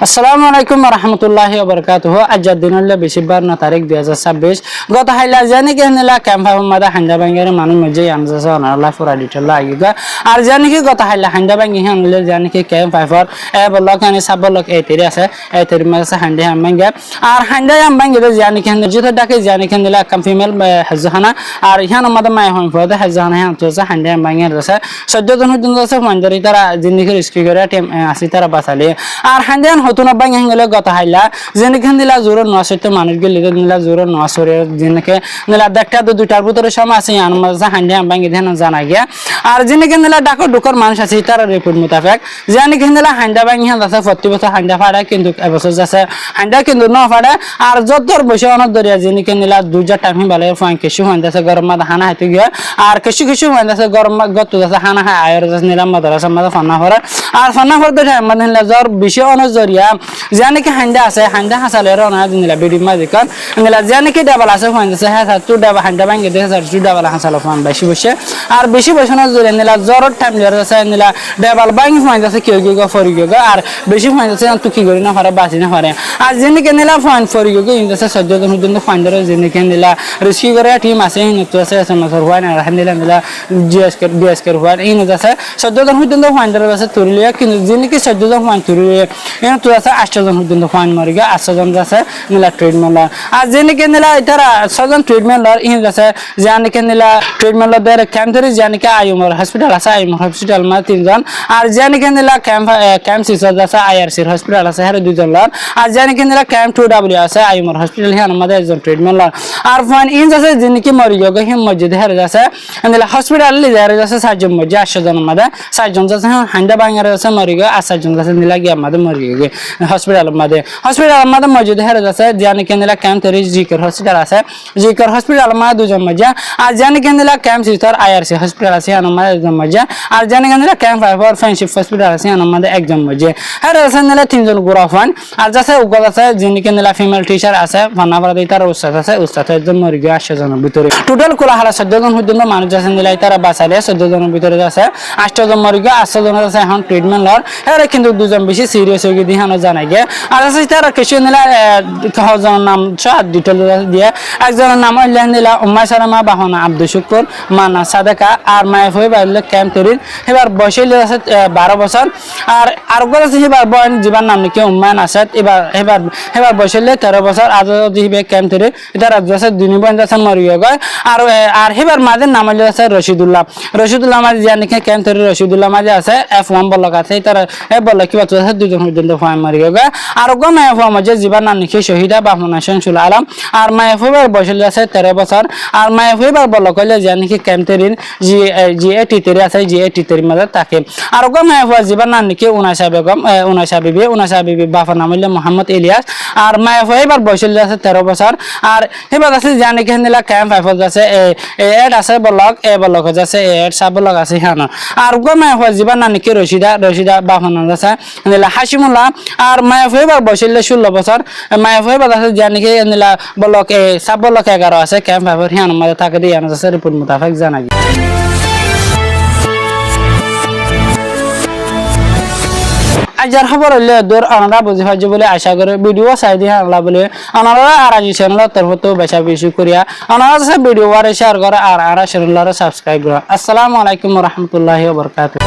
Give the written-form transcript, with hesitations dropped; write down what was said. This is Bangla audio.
আসসালামু আলাইকুম রহমতুল্লাহি ওবরকাতুহু। আজ দিন 22 তারিখ 2026। গত হাইলা জানি কি হনিলা ক্যাম্প মাদা হান্ডা বাঙ্গের মানুষ মজে আনজাসা অনালা ফুরা ডিটেল লাগিগা। আর জানি কি গত হাইলা হান্ডা বাঙ্গি হনলে জানি কি ক্যাম্প ফাইফর এ বলক আনি সাবলক এ তেরি আছে এ তেরি মাসা হান্ডা হামবাঙ্গে আর হান্ডা হামবাঙ্গে জানি কি হন যেটা ডাকে জানি কি হনিলা কাম ফিমেল হাজানা আর ইহান মাদা মাই হন ফদা হাজানা হান তো হান্ডা হামবাঙ্গে আছে 14 জন হদুন আছে মন্দরি তারা জিন্দিগি রিস্কি করে টিম আসি তারা বাসালে আর হান্ডা হতুন বাঙ্গি হলে গত হাইলা যেনখান দিলা জোর নসতে মানুষ গেলে দিলা জোর নসরে যেনকে দিলা দেখটা তো দুইটার ভিতরে সময় আছে আন মাঝে হান্ডা বাঙ্গি ধ্যান জানা গিয়া আর যেনখান দিলা ডাকর ডুকর মানুষ আছে তার রিপোর্ট মোতাবেক যেনখান দিলা হান্ডা বাঙ্গি হান আছে প্রতি বছর হান্ডা ফাড়া কিন্তু এবছর যাচ্ছে হান্ডা কিন্তু ন ফাড়া আর যতর বসে অনেক দরিয়া যেনখান দিলা দুইটা টাইম বালে ফাইন কিছু হইতাছে গরম মাথা হানা হাইতে গিয়া আর কিছু হইতাছে গরম গত যাচ্ছে হানা হাই আয়ের যাচ্ছে নিলাম মাদ্রাসা মাথা ফান্না ফরা আর ফান্না ফরতে মানে জ্বর বেশি অনেক জরিয়া জানি কি হান্ডা আছে হান্ডা হাসালে রনা দিলা বিডি মাজিকান নিলা জানি কি ডাবল আছে ফান্দাছে হ্যাঁ তু ডাবা হান্ডা বাঙ্গে দে হাজার তু ডাবল হাসালো ফান বেশি বসে আর বেশি বসে না জোরে নিলা জ্বরর টাইম জোরে আছে নিলা ডাবল বাঙ্গি ফান্দাছে কেউ কেউ ফরি গো আর বেশি ফান্দাছে তু কি করি না পারে বাঁচি না পারে আর জানি কি নিলা ফান ফরি গো ইনদাছে 14 জন দিন ফান্ডার জানি কি নিলা রিস্কি করে টিম আছে হিনতো আছে সমসর হয় না নিলা নিলা জিএস কর হয় ইনদাছে 14 জন দিন ফান্ডার আছে তুলিয়া কিন্তু জানি কি 14 জন ফান তুলিয়া এন তো আছে 8 জন দিন ফান মারি গা 8 জন আছে নিলা ট্রিটমেন্ট আর জানি কি নিলা তারা 6 জন ট্রিটমেন্ট লর ইন আছে জানি কি নিলা ট্রিটমেন্ট লর দের ক্যাম্পের জানি কি আইউমর হসপিটাল আছে আইউমর হসপিটাল মা 3 জন আর জানি কি নিলা ক্যাম্প সিসর আছে আইআরসি হসপিটাল আছে হেরে 2 জন লর আর জানি কি নিলা ক্যাম্প 2W আছে আইউমর হসপিটাল হে আমাদের একজন ট্রিটমেন্ট লর আর ফান ইন আছে জানি কি মরি গো হিম মসজিদ হেরে আছে নিলা হসপিটাল লি হেরে আছে 7 জন মধ্যে 8 জন আমাদের 7 জন আছে হান্ডা বাঙ্গারে আছে মরি গো 8 জন আছে নিলা গিয়া আমাদের মরি গো হসপিটাল আমাদের মসজিদ হেরে আছে জানি কি নিলা ক্যাম্প তরি জিকর হসপিটাল আছে জিকর হসপিটাল আমাদের 2 জন মধ্যে আর জানি কি নিলা ক্যাম্প সিস্টার আইআরসি হসপিটাল আছে আমাদের 1 জন মধ্যে আর জানি কি নিলা ক্যাম্প ফাইভার ফ্রেন্ডশিপ হসপিটাল আছে আমাদের 1 জন মধ্যে হেরে আছে নিলা 3 জন গুরা ফান আর যাচ্ছে উগল আছে জানি কি নিলা ফিমেল টিচার আছে ফানাবাদ তার উস্তাদ আছে উস্তাদের জন মরি গো 8 জনের ভিতরে টোটাল কোলা হালা 14 জন হইতো মানুষ আছে নিলা তারা বাঁচালে 14 জনের ভিতরে আছে 8 জন মরি গো 8 জন আছে এখন ট্রিটমেন্ট লর হেরে কিন্তু 2 জন বেশি সিরিয়াস হয়ে গিয়ে দিহানো জানা গে আর আছে তারা কিছু নিলা কজন নাম সব ডিটেল দিয়ে একজনের নাম হইলেন নিলা উম্মাই সালামা বাহনা আব্দুল শুকুর মানা সাদেকা আর মায়ে হয়ে বাইলে ক্যাম্প তরিন এবার বয়সে আছে 12 বছর আর গো আছে এবার বয়ন জীবন নাম নাকি উম্মান আসাদ এবার বয়সে 13 বছর আজ দিবে ক্যাম্প তরি এটা রাজ্য আছে দুনি বন্ধ আছে মরিয়ে গয় আর এবার মাঝে নাম হইলে আছে রশিদুল্লাহ মাঝে জানি কি ক্যাম্প তরি রশিদুল্লাহ মাঝে আছে F1 বলক আছে তারা এ বল কি বাত আছে 2 জন হইতো ফাইন মরিয়ে গয় আর গো মায়ে হওয়া মাঝে জীবন নাম নাকি শহীদা বাহনা শামসুল আলম আর মায়ে হইবার বয়সে আছে 13 বছর আর মায়ে হইবার বল কইলে জানি কি ক্যাম্প তরিন জি 83 আছে জি 83 মাঝে থাকে আর গো মায়ে হওয়া জীবন নাম নাকি উনাইসা বেগম উনাইসা বিবি বাফা নাম হইলে মোহাম্মদ ইলিয়াস আর মায়ে হইবার বয়সে আছে 13 বছর আর এবার আছে জানি কি নিলা ক্যাম্প ফাইভ আছে এড আছে বলক আছে এড সব বলক আছে হানা আর গো মায়ে হওয়া জীবন নাম নাকি রশিদা বাফা নাম আছে নিলা হাসিমুল্লাহ আর মায়ে হইবার বয়সে 16 বছর মায়ে হইবার আছে জানি কি নিলা বলক সব বলক 11 আছে ক্যাম্প ফাইভ হানা মধ্যে থাকে দিয়ে আছে রিপোর্ট মোতাবেক জানা গিয়ে আজার খবর হইলে দূর আনারা বুঝি পাইছে বলে আশা করে ভিডিও চাই দিয়ে আনলা বলে আনারা আর আজি চ্যানেল তরফতো বেশি করিয়া আনারা ভিডিও আর শেয়ার করে আর চ্যানেল সাবস্ক্রাইব করা। আসসালামু আলাইকুম ওয়া রাহমাতুল্লাহি ওয়া বারাকাতুহু।